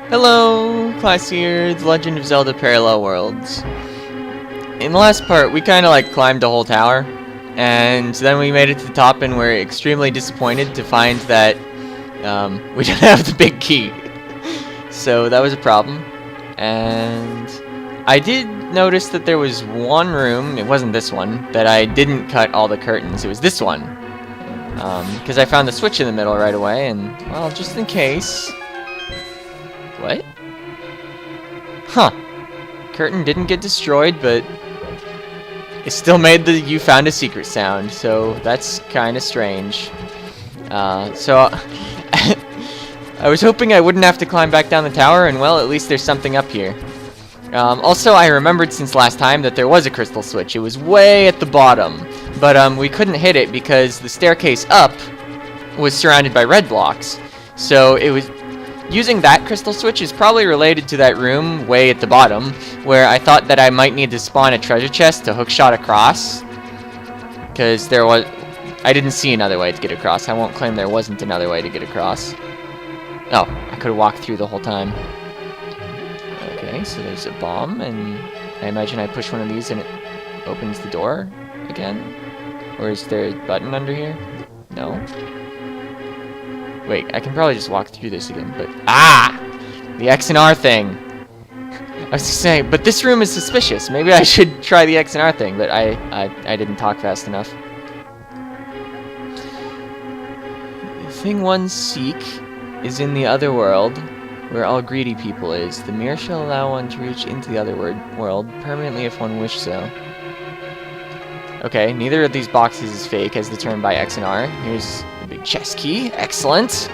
Hello, class here, The Legend of Zelda Parallel Worlds. In the last part, we kind of like climbed the whole tower, and then we made it to the top and we're extremely disappointed to find that we didn't have the big key. So that was a problem. And I did notice that there was one room, it wasn't this one, that I didn't cut all the curtains. It was this one. Because I found the switch in the middle right away, and, well, just in case... What? Huh. Curtain didn't get destroyed, but it still made the "you found a secret" sound, so that's kind of strange. So I was hoping I wouldn't have to climb back down the tower, and well, at least there's something up here. Also, I remembered since last time that there was a crystal switch. It was way at the bottom, but we couldn't hit it because the staircase up was surrounded by red blocks. So it was... Using that crystal switch is probably related to that room way at the bottom, where I thought that I might need to spawn a treasure chest to hookshot across. Because there was... I didn't see another way to get across. I won't claim there wasn't another way to get across. Oh, I could have walked through the whole time. Okay, so there's a bomb, and I imagine I push one of these and it opens the door again? Or is there a button under here? No. Wait, I can probably just walk through this again, but... Ah! The X and R thing! I was just saying, but this room is suspicious. Maybe I should try the X and R thing, but I didn't talk fast enough. The thing one seek is in the other world, where all greedy people is. The mirror shall allow one to reach into the other world permanently if one wish so. Okay, neither of these boxes is fake, as determined by X and R. Here's the big chest key. Excellent!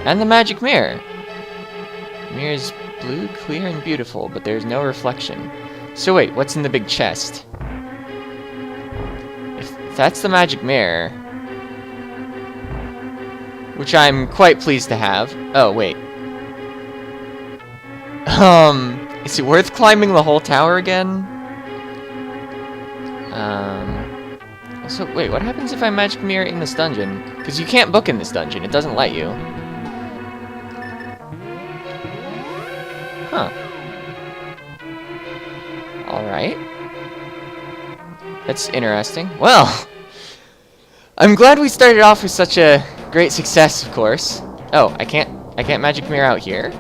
And the magic mirror. The mirror is blue, clear, and beautiful, but there's no reflection. So wait, what's in the big chest? If that's the magic mirror... Which I'm quite pleased to have. Oh, wait. Is it worth climbing the whole tower again? So, wait, what happens if I magic mirror in this dungeon? Because you can't book in this dungeon, it doesn't let you. Huh. Alright. That's interesting. Well, I'm glad we started off with such a great success, of course. Oh, I can't magic mirror out here?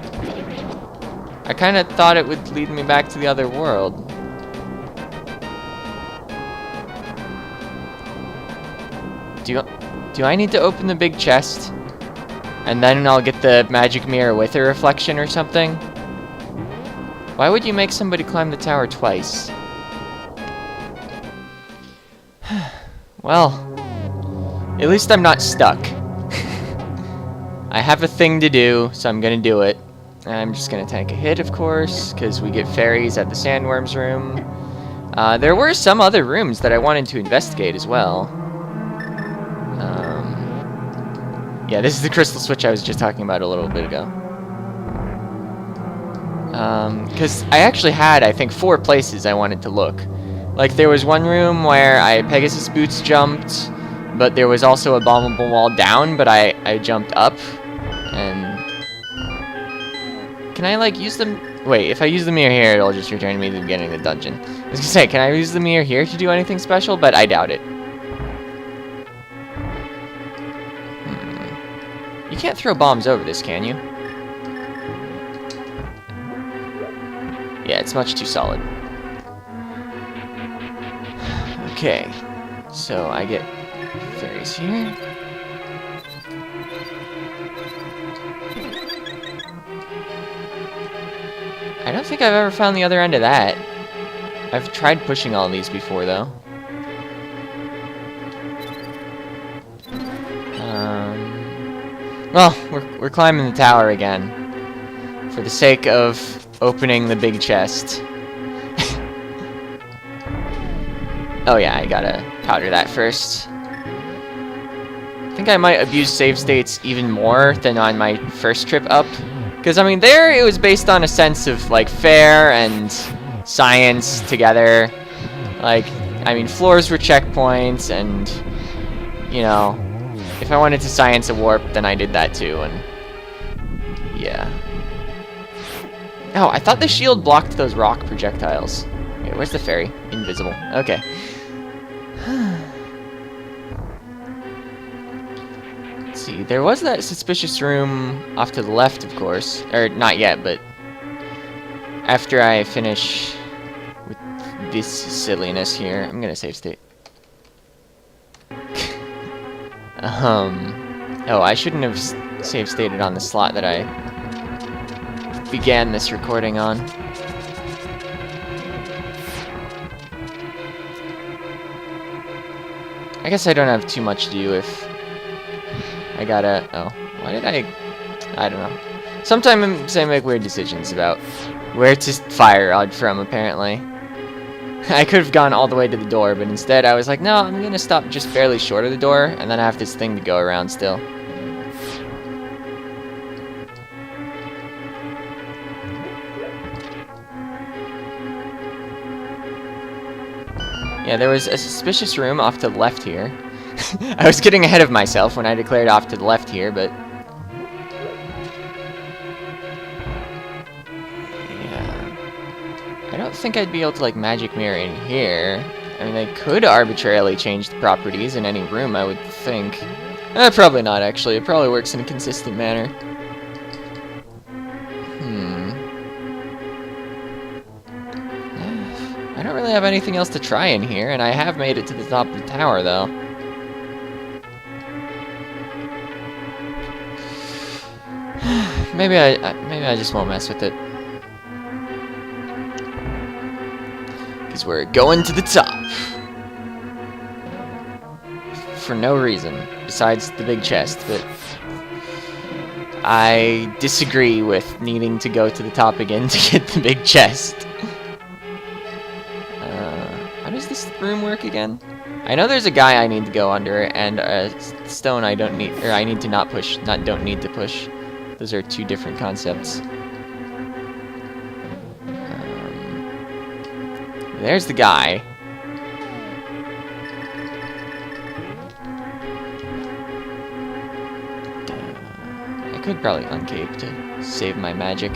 I kind of thought it would lead me back to the other world. Do I need to open the big chest? And then I'll get the magic mirror with a reflection or something? Why would you make somebody climb the tower twice? Well, at least I'm not stuck. I have a thing to do, so I'm gonna do it. I'm just gonna tank a hit, of course, because we get fairies at the sandworms room. There were some other rooms that I wanted to investigate as well. Yeah, this is the crystal switch I was just talking about a little bit ago. Because I actually had, I think, 4 places I wanted to look. Like, there was one room where Pegasus boots jumped, but there was also a bombable wall down, but I jumped up, and... Can I, like, use the... Wait, if I use the mirror here, it'll just return me to the beginning of the dungeon. I was gonna say, can I use the mirror here to do anything special? But I doubt it. You can't throw bombs over this, can you? Yeah, it's much too solid. Okay, so I get fairies here. I don't think I've ever found the other end of that. I've tried pushing all these before, though. Well, we're climbing the tower again. For the sake of opening the big chest. Oh yeah, I gotta powder that first. I think I might abuse save states even more than on my first trip up. Because, I mean, there it was based on a sense of, like, fair and science together. Like, I mean, floors were checkpoints, and, you know, if I wanted to science a warp, then I did that too, and, yeah. Oh, I thought the shield blocked those rock projectiles. Wait, where's the fairy? Invisible. Okay. Let's see. There was that suspicious room off to the left, of course. Or, not yet, but after I finish with this silliness here, I'm gonna save state. Oh, I shouldn't have save stated on the slot that I began this recording on. I guess I don't have too much to do if I gotta... Oh, why did I don't know. Sometimes I make weird decisions about where to fire rod from, apparently. I could have gone all the way to the door, but instead I was like, no, I'm gonna stop just barely short of the door, and then I have this thing to go around still. Yeah, there was a suspicious room off to the left here. I was getting ahead of myself when I declared off to the left here, but... I don't think I'd be able to, like, magic mirror in here. I mean, they could arbitrarily change the properties in any room, I would think. Probably not, actually. It probably works in a consistent manner. I don't really have anything else to try in here, and I have made it to the top of the tower, though. Maybe I just won't mess with it. We're going to the top for no reason besides the big chest, but I disagree with needing to go to the top again to get the big chest. How does this room work again? I know there's a guy I need to go under and a stone I don't need, or I need to not push, not don't need to push. Those are two different concepts. There's the guy. I could probably uncape to save my magic.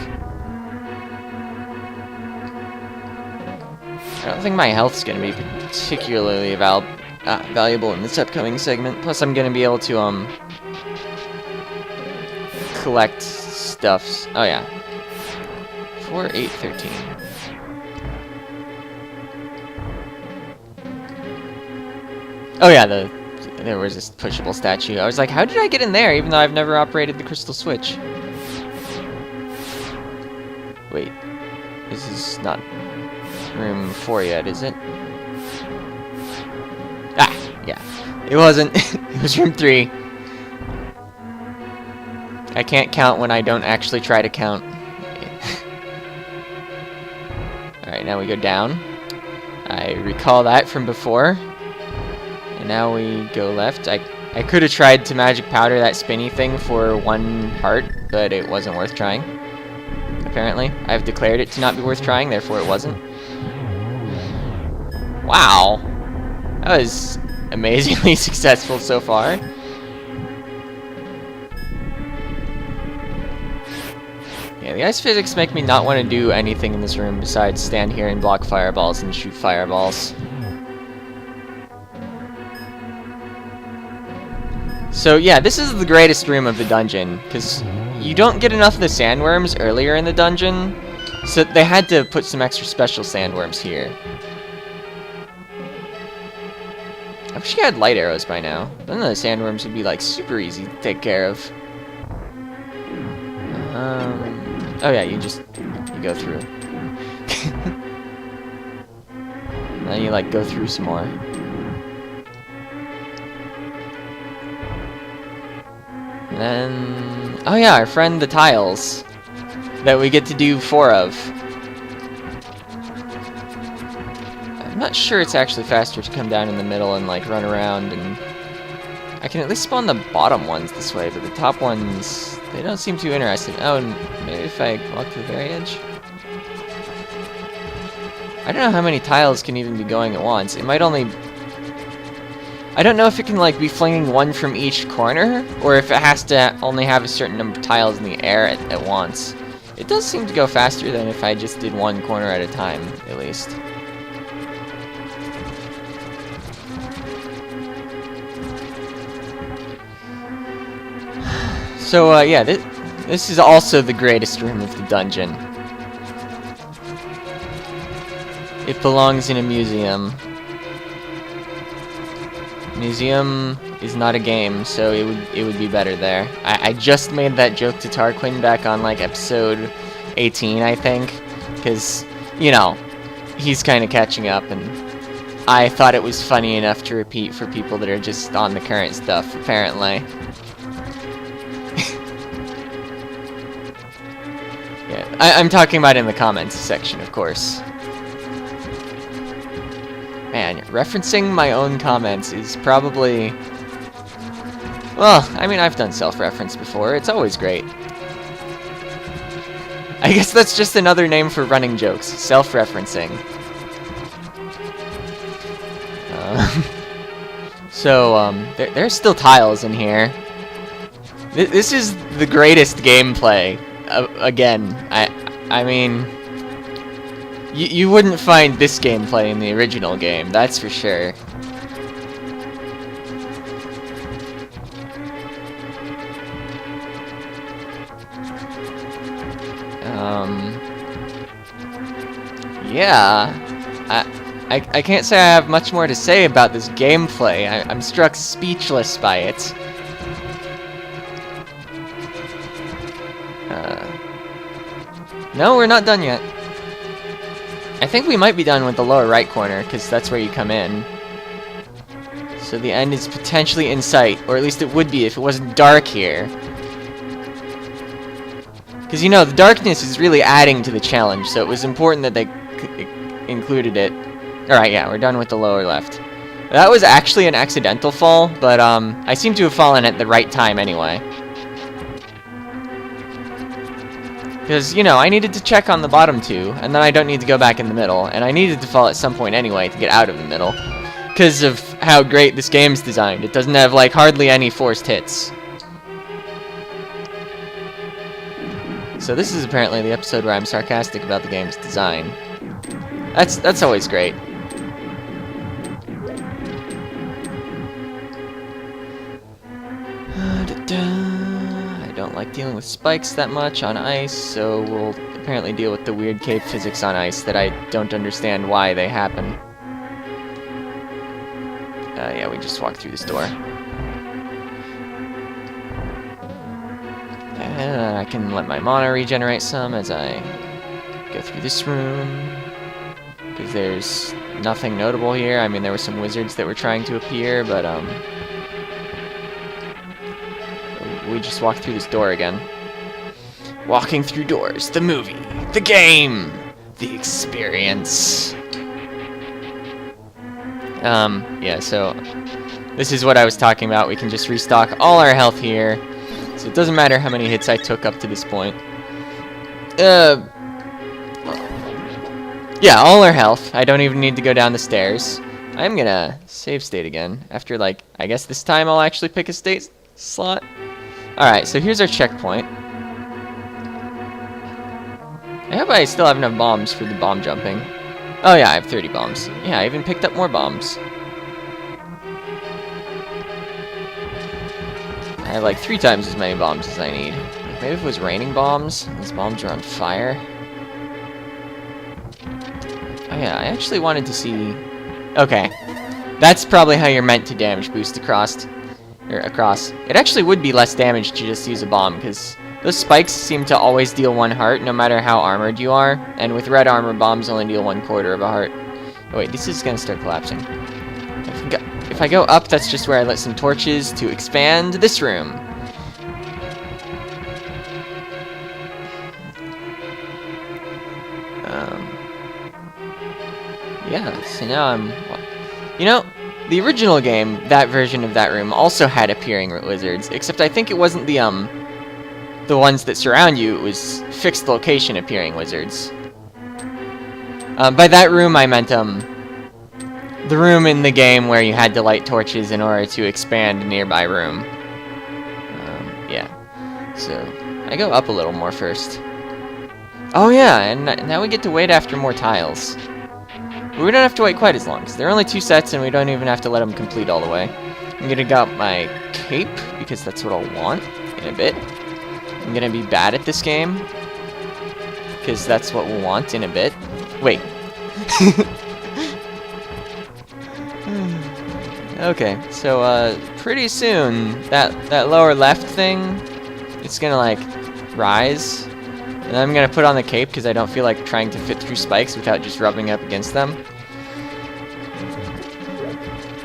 I don't think my health's going to be particularly valuable in this upcoming segment. Plus, I'm going to be able to collect stuffs. Oh yeah, 4, 8, 13. Oh yeah, there was this pushable statue. I was like, how did I get in there, even though I've never operated the crystal switch? Wait, this is not room 4 yet, is it? Ah, yeah, it wasn't. It was room 3. I can't count when I don't actually try to count. Alright, now we go down. I recall that from before. And now we go left. I could have tried to magic powder that spinny thing for 1 heart, but it wasn't worth trying. Apparently. I've declared it to not be worth trying, therefore it wasn't. Wow! That was amazingly successful so far. Yeah, the ice physics make me not want to do anything in this room besides stand here and block fireballs and shoot fireballs. So yeah, this is the greatest room of the dungeon, because you don't get enough of the sandworms earlier in the dungeon, so they had to put some extra special sandworms here. I wish you had light arrows by now. Then the sandworms would be like super easy to take care of. Oh yeah, you go through. Then you like go through some more. And then, oh yeah, our friend the tiles that we get to do 4 of. I'm not sure it's actually faster to come down in the middle and like run around, and I can at least spawn the bottom ones this way, but the top ones, they don't seem too interested. Oh, and maybe if I walk to the very edge? I don't know how many tiles can even be going at once. It might only... I don't know if it can like be flinging 1 from each corner, or if it has to only have a certain number of tiles in the air at once. It does seem to go faster than if I just did one corner at a time, at least. So, yeah, this is also the greatest room of the dungeon. It belongs in a museum. Museum is not a game, so it would be better there. I just made that joke to Tarquin back on, like, episode 18, I think. Because, you know, he's kind of catching up, and I thought it was funny enough to repeat for people that are just on the current stuff, apparently. Yeah, I'm talking about in the comments section, of course. Man, referencing my own comments is probably... Well, I mean, I've done self-reference before. It's always great. I guess that's just another name for running jokes. Self-referencing. There's still tiles in here. This is the greatest gameplay. Again, I mean... You wouldn't find this gameplay in the original game, that's for sure. Yeah. I can't say I have much more to say about this gameplay. I'm struck speechless by it. No, we're not done yet. I think we might be done with the lower right corner, because that's where you come in. So the end is potentially in sight, or at least it would be if it wasn't dark here. Because, you know, the darkness is really adding to the challenge, so it was important that they included it. Alright, yeah, we're done with the lower left. That was actually an accidental fall, but I seem to have fallen at the right time anyway. Because, you know, I needed to check on the bottom two, and then I don't need to go back in the middle, and I needed to fall at some point anyway to get out of the middle. Because of how great this game's designed. It doesn't have, like, hardly any forced hits. So this is apparently the episode where I'm sarcastic about the game's design. That's always great. I don't like dealing with spikes that much on ice, so we'll apparently deal with the weird cave physics on ice that I don't understand why they happen. Yeah, we just walked through this door. And I can let my mana regenerate some as I go through this room. Because there's nothing notable here. I mean, there were some wizards that were trying to appear, but, we just walked through this door again. Walking through doors, the movie, the game, the experience. Yeah, so this is what I was talking about. We can just restock all our health here. So it doesn't matter how many hits I took up to this point. Yeah, all our health. I don't even need to go down the stairs. I'm gonna save state again. After, like, I guess this time I'll actually pick a state slot. Alright, so here's our checkpoint. I hope I still have enough bombs for the bomb jumping. Oh yeah, I have 30 bombs. Yeah, I even picked up more bombs. I have like 3 times as many bombs as I need. Like, maybe if it was raining bombs, these bombs are on fire. Oh yeah, I actually wanted to see... Okay, that's probably how you're meant to damage boost across. It actually would be less damage to just use a bomb, because those spikes seem to always deal 1 heart, no matter how armored you are. And with red armor, bombs only deal 1/4 of a heart. Oh wait, this is gonna start collapsing. If I go up, that's just where I lit some torches to expand this room. Yeah, so now I'm... You know, the original game, that version of that room, also had appearing wizards, except I think it wasn't the ones that surround you, it was fixed location appearing wizards. By that room, I meant, the room in the game where you had to light torches in order to expand a nearby room. Yeah. So, I go up a little more first. Oh yeah, and now we get to wait after more tiles. But we don't have to wait quite as long, because there are only 2 sets and we don't even have to let them complete all the way. I'm gonna get my cape, because that's what I'll want in a bit. I'm gonna be bad at this game, because that's what we'll want in a bit. Wait. Okay, so pretty soon that lower left thing, it's gonna like rise, and then I'm gonna put on the cape because I don't feel like trying to fit through spikes without just rubbing up against them.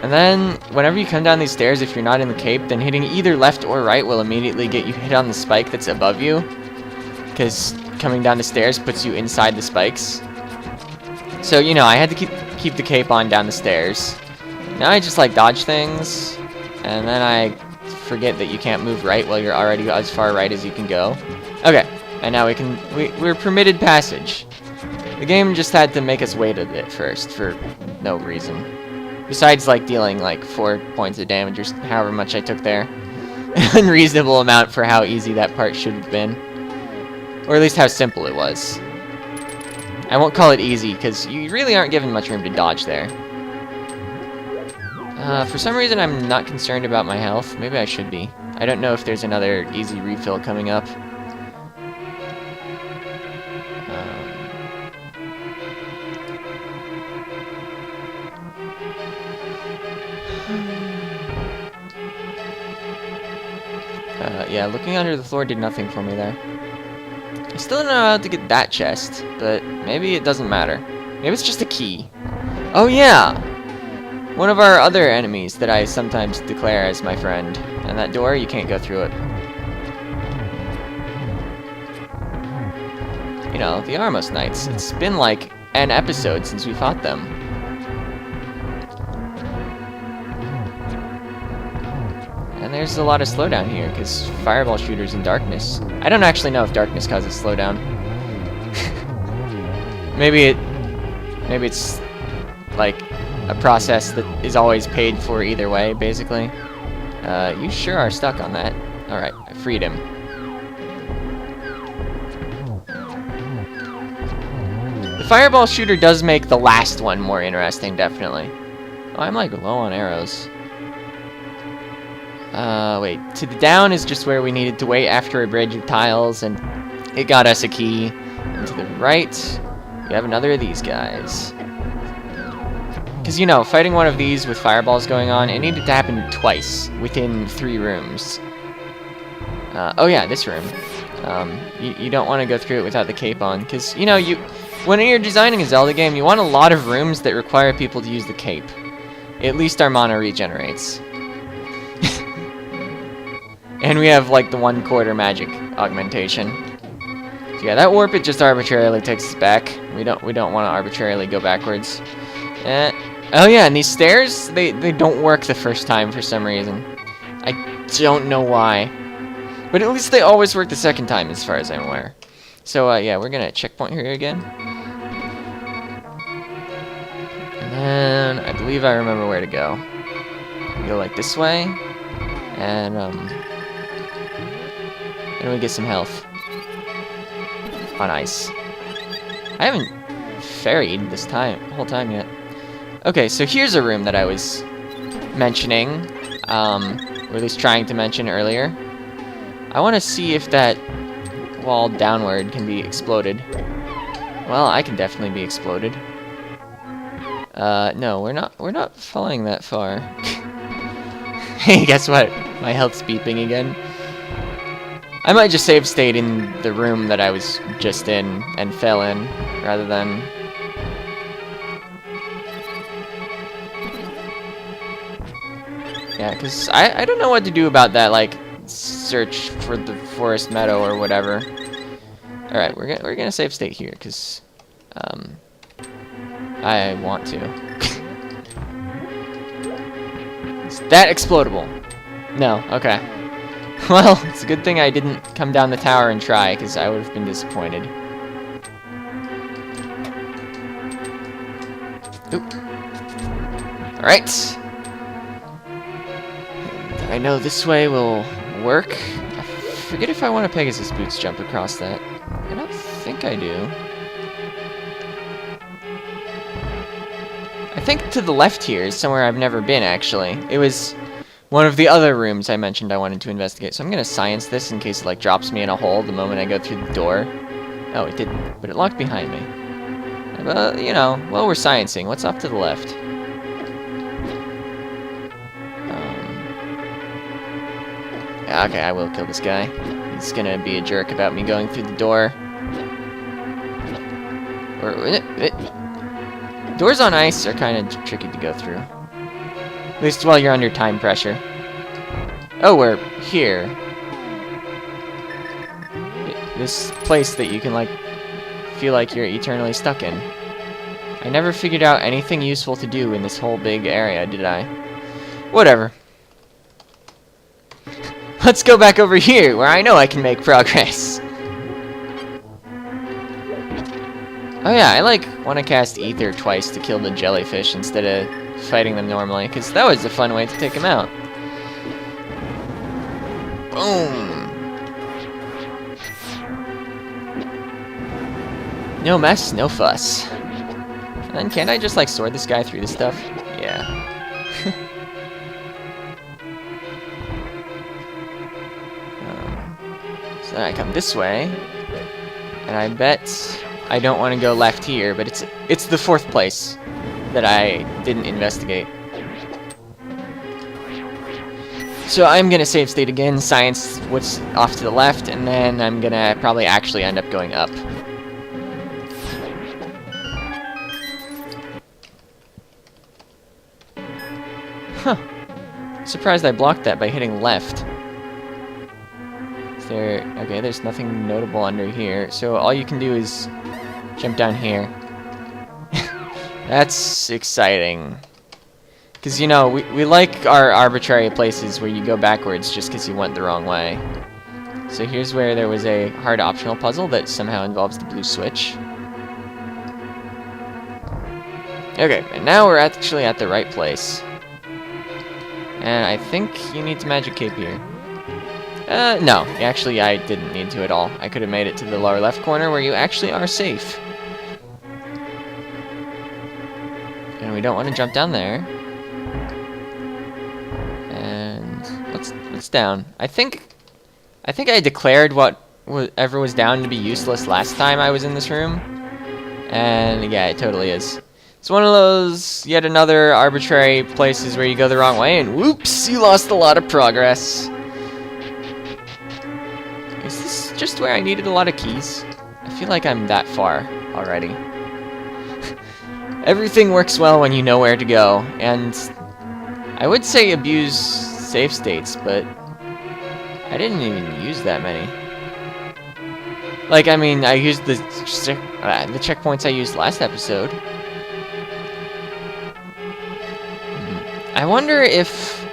And then whenever you come down these stairs, if you're not in the cape, then hitting either left or right will immediately get you hit on the spike that's above you, because coming down the stairs puts you inside the spikes. So you know, I had to keep the cape on down the stairs. Now I just like dodge things, and then I forget that you can't move right while you're already as far right as you can go. Okay, and now we're permitted passage. The game just had to make us wait a bit first for no reason. Besides like dealing like 4 points of damage or however much I took there. An unreasonable amount for how easy that part should have been. Or at least how simple it was. I won't call it easy, because you really aren't given much room to dodge there. For some reason, I'm not concerned about my health. Maybe I should be. I don't know if there's another easy refill coming up. Yeah, looking under the floor did nothing for me there. I still don't know how to get that chest, but maybe it doesn't matter. Maybe it's just a key. Oh yeah! One of our other enemies that I sometimes declare as my friend. And that door, you can't go through it. You know, the Armos Knights. It's been like an episode since we fought them. And there's a lot of slowdown here, because fireball shooters in darkness. I don't actually know if darkness causes slowdown. Maybe it's like a process that is always paid for either way, basically. You sure are stuck on that. Alright, I freed him. The fireball shooter does make the last one more interesting, definitely. Oh, I'm like low on arrows. Wait. To the down is just where we needed to wait after a bridge of tiles, and it got us a key. And to the right, we have another of these guys. Because, you know, fighting one of these with fireballs going on, it needed to happen twice within 3 rooms. Oh yeah, this room. You don't want to go through it without the cape on, because, you know, when you're designing a Zelda game, you want a lot of rooms that require people to use the cape. At least our mana regenerates. And we have, like, the 1/4 magic augmentation. So yeah, that warp, it just arbitrarily takes us back. We don't want to arbitrarily go backwards. Oh yeah, and these stairs, they don't work the first time for some reason. I don't know why. But at least they always work the second time, as far as I'm aware. So yeah, we're gonna checkpoint here again. And then I believe I remember where to go. We go like this way, and we get some health on ice. I haven't ferried this whole time yet. Okay, so here's a room that I was mentioning, or at least trying to mention earlier. I want to see if that wall downward can be exploded. Well, I can definitely be exploded. No, we're not falling that far. Hey, guess what? My health's beeping again. I might just save state in the room that I was just in and fell in, rather than... Yeah, because I don't know what to do about that, like, search for the forest meadow or whatever. Alright, we're gonna save state here, because, I want to. Is that explodable? No, okay. Well, it's a good thing I didn't come down the tower and try, because I would have been disappointed. Oop. Alright. I know this way will work. I forget if I want to Pegasus Boots jump across that. I don't think I do. I think to the left here is somewhere I've never been, actually. It was one of the other rooms I mentioned I wanted to investigate. So I'm going to science this in case it, like, drops me in a hole the moment I go through the door. Oh, it didn't, but it locked behind me. But, you know, while we're sciencing, what's off to the left? Yeah, okay, I will kill this guy. He's gonna be a jerk about me going through the door. Doors on ice are kind of tricky to go through. At least while you're under time pressure. Oh, we're here. This place that you can, like, feel like you're eternally stuck in. I never figured out anything useful to do in this whole big area, did I? Whatever. Let's go back over here, where I know I can make progress. Oh yeah, I like want to cast Ether twice to kill the jellyfish instead of fighting them normally, because that was a fun way to take them out. Boom! No mess, no fuss. And then can't I just like sword this guy through the stuff? Yeah. So then I come this way, and I bet I don't want to go left here, but it's the fourth place that I didn't investigate. So I'm gonna save state again, science what's off to the left, and then I'm gonna probably actually end up going up. Huh. Surprised I blocked that by hitting left. Okay, there's nothing notable under here, so all you can do is jump down here. That's exciting. Because, you know, we like our arbitrary places where you go backwards just because you went the wrong way. So here's where there was a hard optional puzzle that somehow involves the blue switch. Okay, and now we're actually at the right place. And I think you need to magic cape here. No, actually I didn't need to at all. I could have made it to the lower left corner where you actually are safe. And we don't want to jump down there. And what's down? I think I declared whatever was down to be useless last time I was in this room. And yeah, it totally is. It's one of those yet another arbitrary places where you go the wrong way and whoops, you lost a lot of progress. Is this just where I needed a lot of keys? I feel like I'm that far already. Everything works well when you know where to go, and I would say abuse save states, but I didn't even use that many. Like, I mean, I used the checkpoints I used last episode. I wonder if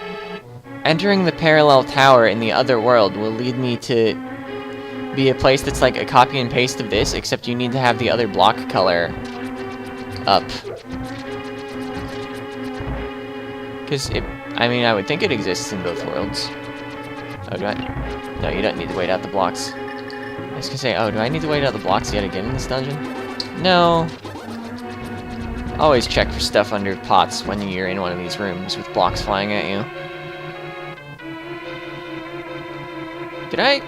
entering the parallel tower in the other world will lead me to be a place that's like a copy and paste of this, except you need to have the other block color up. Because I mean, I would think it exists in both worlds. Oh, do I? No, you don't need to wait out the blocks. I was gonna say, oh, do I need to wait out the blocks yet again in this dungeon? No. Always check for stuff under pots when you're in one of these rooms with blocks flying at you. Did I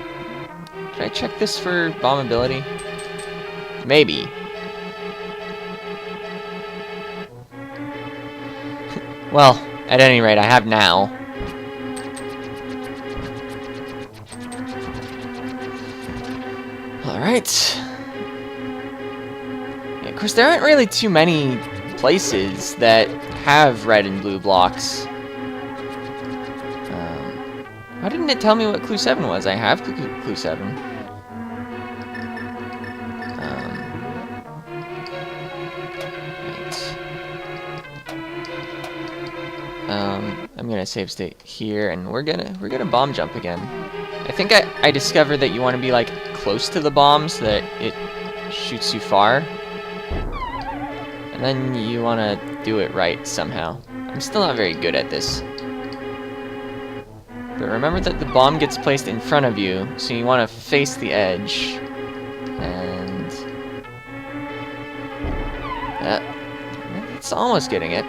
check this for bombability? Maybe. Well, at any rate, I have now. Alright. Yeah, of course, there aren't really too many places that have red and blue blocks. Why didn't it tell me what clue 7 was? I have clue 7. Right. I'm gonna save state here, and we're gonna bomb jump again. I think I discovered that you want to be like close to the bomb so that it shoots you far, and then you want to do it right somehow. I'm still not very good at this. But remember that the bomb gets placed in front of you, so you want to face the edge. And It's almost getting it.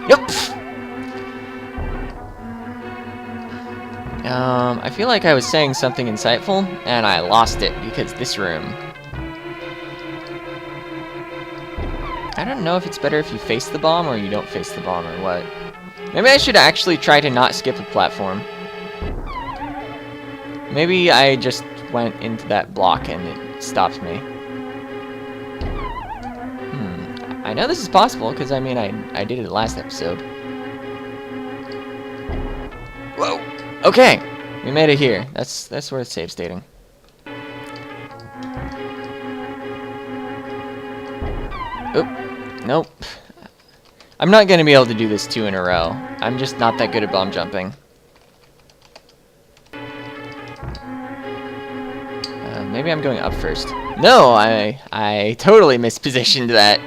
Nope. I feel like I was saying something insightful, and I lost it because this room. I don't know if it's better if you face the bomb or you don't face the bomb or what. Maybe I should actually try to not skip a platform. Maybe I just went into that block and it stopped me. I know this is possible because I mean I did it last episode. Whoa. Okay, we made it here. That's worth save stating. Oop. Nope. I'm not gonna be able to do this 2 in a row. I'm just not that good at bomb jumping. Maybe I'm going up first. No, I totally mispositioned that.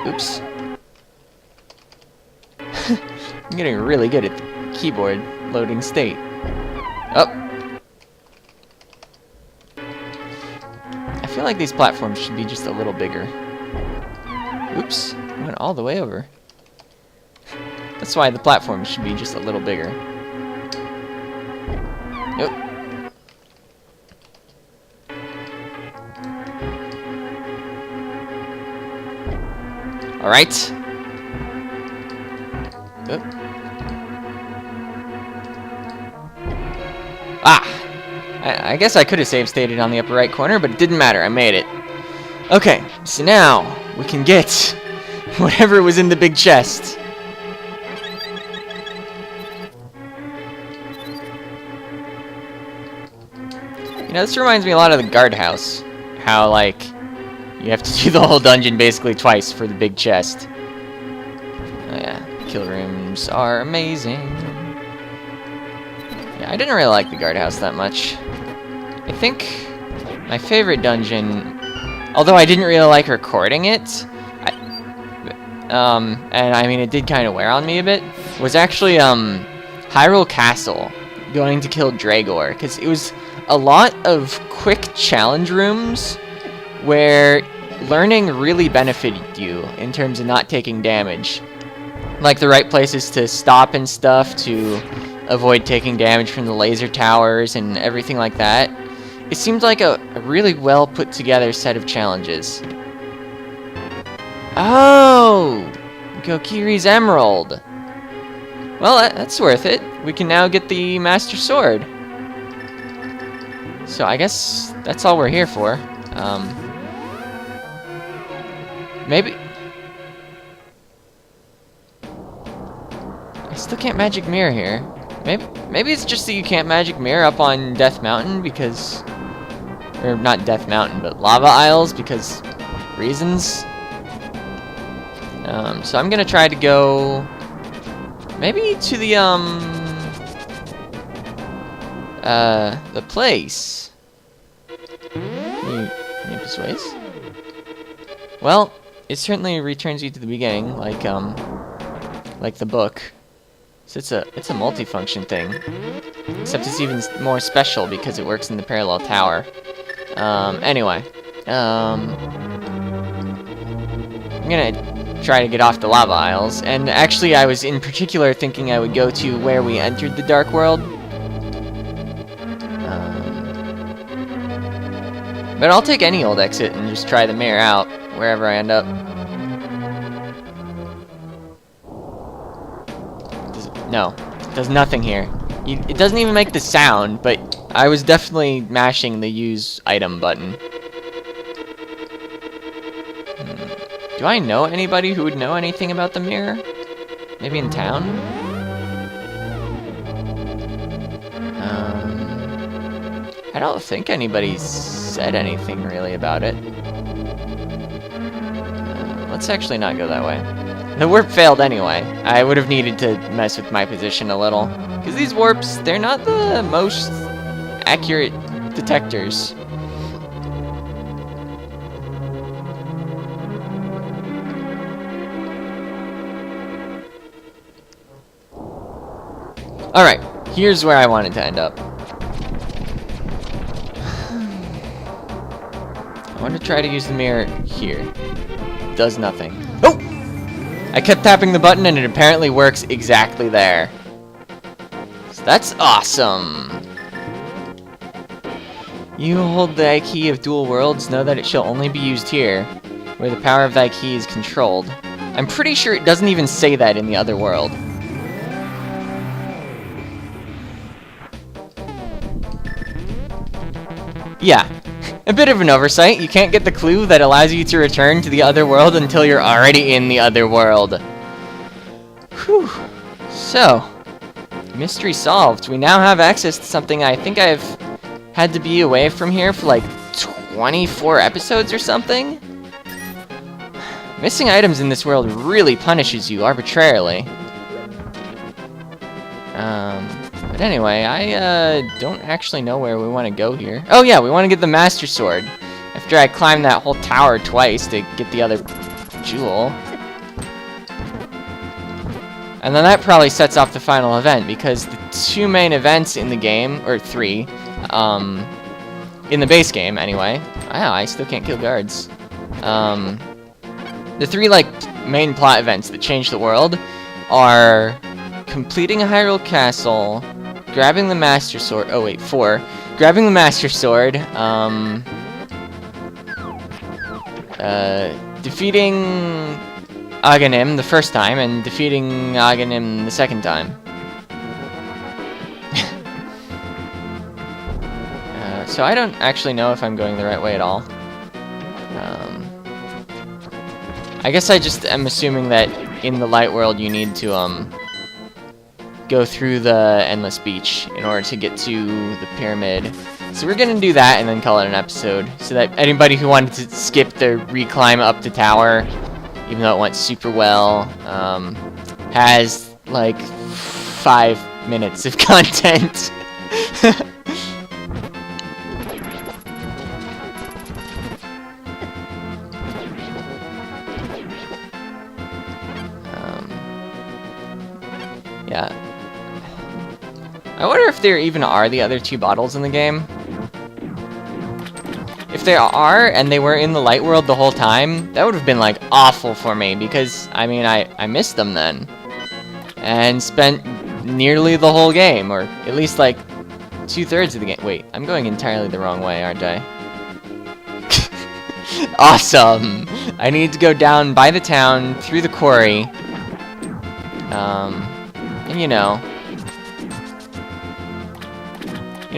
Oops. I'm getting really good at the keyboard loading state. Oh. I feel like these platforms should be just a little bigger. Oops. I went all the way over. That's why the platforms should be just a little bigger. Nope. Alright. Oop. Ah! I guess I could have save stated on the upper right corner, but it didn't matter. I made it. Okay, so now we can get whatever was in the big chest. You know, this reminds me a lot of the guardhouse. How, like, you have to do the whole dungeon basically twice for the big chest. Oh yeah, kill rooms are amazing. Yeah, I didn't really like the guardhouse that much. I think my favorite dungeon, although I didn't really like recording it, and I mean it did kind of wear on me a bit, was actually Hyrule Castle, going to kill Dragor, because it was a lot of quick challenge rooms where learning really benefited you in terms of not taking damage. Like the right places to stop and stuff to avoid taking damage from the laser towers and everything like that. It seemed like a really well put together set of challenges. Oh! Kokiri's Emerald! Well, that's worth it. We can now get the Master Sword. So I guess that's all we're here for. Maybe... I still can't magic mirror here. Maybe it's just that you can't magic mirror up on Death Mountain because... Or not Death Mountain, but Lava Isles because... reasons? So I'm gonna try to go... maybe to the place. Can you persuade? Well, it certainly returns you to the beginning, like the book. So it's a multifunction thing. Except it's even more special because it works in the parallel tower. Anyway, I'm gonna try to get off the Lava Isles, and actually I was in particular thinking I would go to where we entered the Dark World. But I'll take any old exit and just try the mirror out, wherever I end up. No, it does nothing here. It doesn't even make the sound, but I was definitely mashing the use item button. Do I know anybody who would know anything about the mirror? Maybe in town? I don't think anybody said anything really about it. Let's actually not go that way. The warp failed anyway. I would have needed to mess with my position a little. Because these warps, they're not the most accurate detectors. Alright, here's where I wanted to end up. want to try to use the mirror here. Does nothing. Oh! I kept tapping the button and it apparently works exactly there. So that's awesome. You hold thy key of dual worlds, know that it shall only be used here, where the power of thy key is controlled. I'm pretty sure it doesn't even say that in the other world. Yeah, a bit of an oversight. You can't get the clue that allows you to return to the other world until you're already in the other world. Whew. So, mystery solved. We now have access to something I think I've had to be away from here for like 24 episodes or something? Missing items in this world really punishes you arbitrarily. But anyway, I don't actually know where we want to go here. Oh yeah, we want to get the Master Sword. After I climb that whole tower twice to get the other jewel. And then that probably sets off the final event, because the two main events in the game, or three, in the base game anyway. Wow, I still can't kill guards. The three, like, main plot events that change the world are completing a Hyrule Castle, grabbing the Master Sword, oh wait, 4, grabbing the Master Sword, defeating Aghanim the first time, and defeating Aghanim the second time. So I don't actually know if I'm going the right way at all. I guess I just am assuming that in the light world you need to go through the endless beach in order to get to the pyramid. So we're gonna do that and then call it an episode, so that anybody who wanted to skip the reclimb up the tower, even though it went super well, has like 5 minutes of content. Yeah. I wonder if there even are the other 2 bottles in the game. If there are, and they were in the light world the whole time, that would have been, like, awful for me, because, I mean, I missed them then. And spent nearly the whole game, or at least, like, 2/3 of the game. Wait, I'm going entirely the wrong way, aren't I? Awesome! I need to go down by the town, through the quarry. And you know,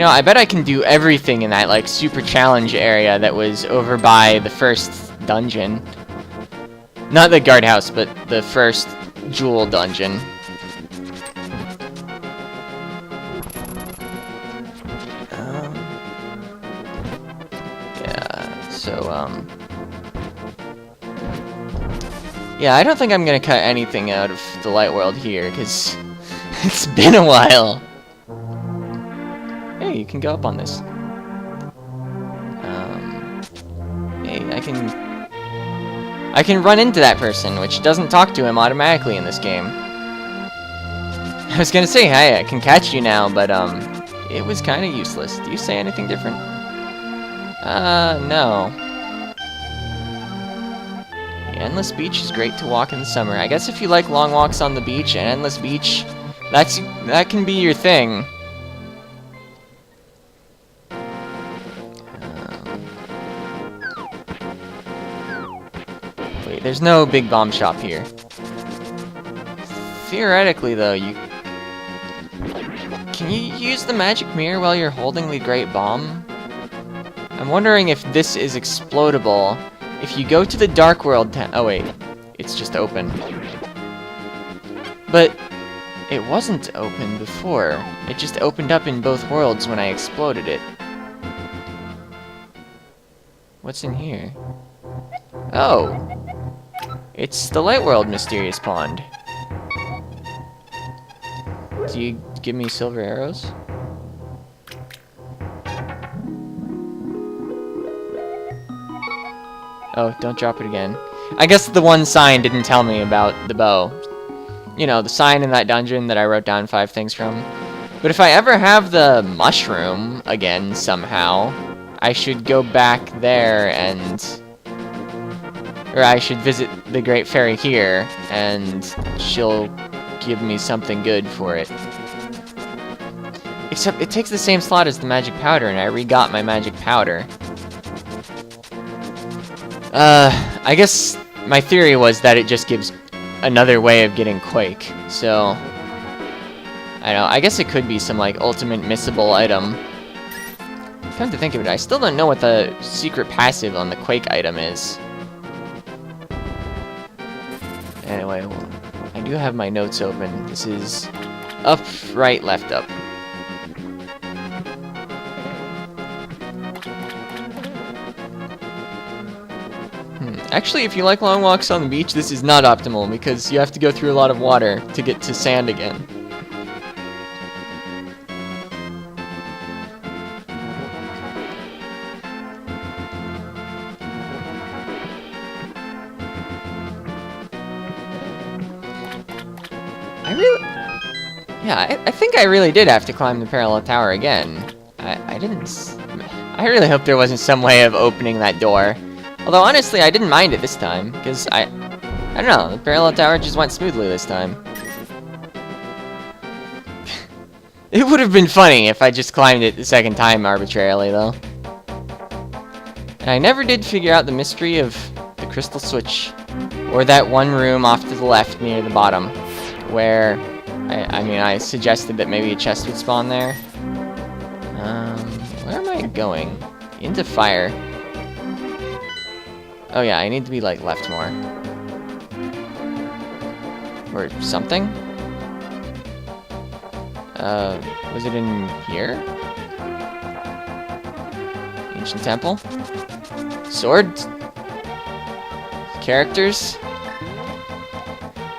I bet I can do everything in that, like, super challenge area that was over by the first dungeon. Not the guardhouse, but the first jewel dungeon. Yeah, so, yeah, I don't think I'm gonna cut anything out of the light world here, because it's been a while. Hey, you can go up on this. Hey, I can run into that person, which doesn't talk to him automatically in this game. I was gonna say, hey, I can catch you now, but, it was kind of useless. Do you say anything different? No. The Endless Beach is great to walk in the summer. I guess if you like long walks on the beach and Endless Beach, that can be your thing. Wait, there's no big bomb shop here. Theoretically, though, can you use the magic mirror while you're holding the great bomb? I'm wondering if this is explodable. If you go to the Dark World oh wait, it's just open. But it wasn't open before. It just opened up in both worlds when I exploded it. What's in here? Oh! It's the Light World Mysterious Pond. Do you give me silver arrows? Oh, don't drop it again. I guess the one sign didn't tell me about the bow. You know, the sign in that dungeon that I wrote down 5 things from. But if I ever have the mushroom again somehow, I should go back there and... Or I should visit the Great Fairy here, and she'll give me something good for it. Except it takes the same slot as the magic powder, and I re-got my magic powder. I guess my theory was that it just gives another way of getting Quake, so... I don't know, I guess it could be some, like, ultimate missable item. Come to think of it, I still don't know what the secret passive on the Quake item is. Anyway, well, I do have my notes open. This is up, right, left, up. Actually, if you like long walks on the beach, this is not optimal, because you have to go through a lot of water to get to sand again. I think I really did have to climb the parallel tower again. I really hope there wasn't some way of opening that door. Although, honestly, I didn't mind it this time, because I don't know, the parallel tower just went smoothly this time. It would have been funny if I just climbed it the second time arbitrarily, though. And I never did figure out the mystery of the crystal switch, or that one room off to the left near the bottom, where... I mean, I suggested that maybe a chest would spawn there. Where am I going? Into fire. Oh yeah, I need to be, like, left more. Or something? Was it in here? Ancient temple? Sword? Characters?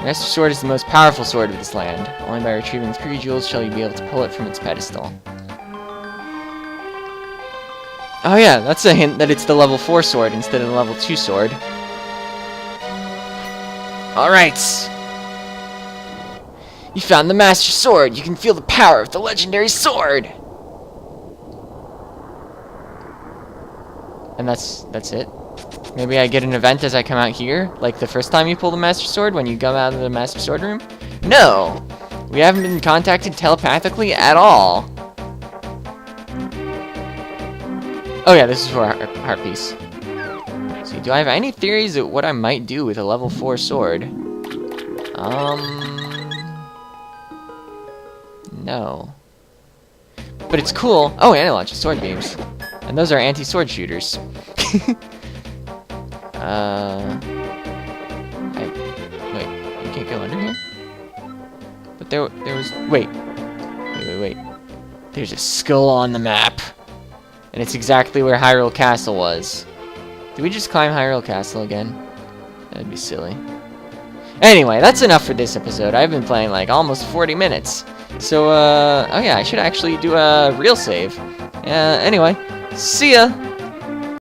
Master Sword is the most powerful sword of this land. Only by retrieving 3 jewels shall you be able to pull it from its pedestal. Oh yeah, that's a hint that it's the level 4 sword instead of the level 2 sword. Alright! You found the Master Sword! You can feel the power of the legendary sword! And that's it? Maybe I get an event as I come out here? Like the first time you pull the Master Sword when you come out of the Master Sword room? No! We haven't been contacted telepathically at all. Oh yeah, this is for a heart piece. Let's see, do I have any theories of what I might do with a level 4 sword? No. But it's cool. Oh, and it launches sword beams. And those are anti-sword shooters. Wait, you can't go under here? But there was, wait. There's a skull on the map. And it's exactly where Hyrule Castle was. Did we just climb Hyrule Castle again? That'd be silly. Anyway, that's enough for this episode. I've been playing like almost 40 minutes. So, oh yeah, I should actually do a real save. Anyway, see ya!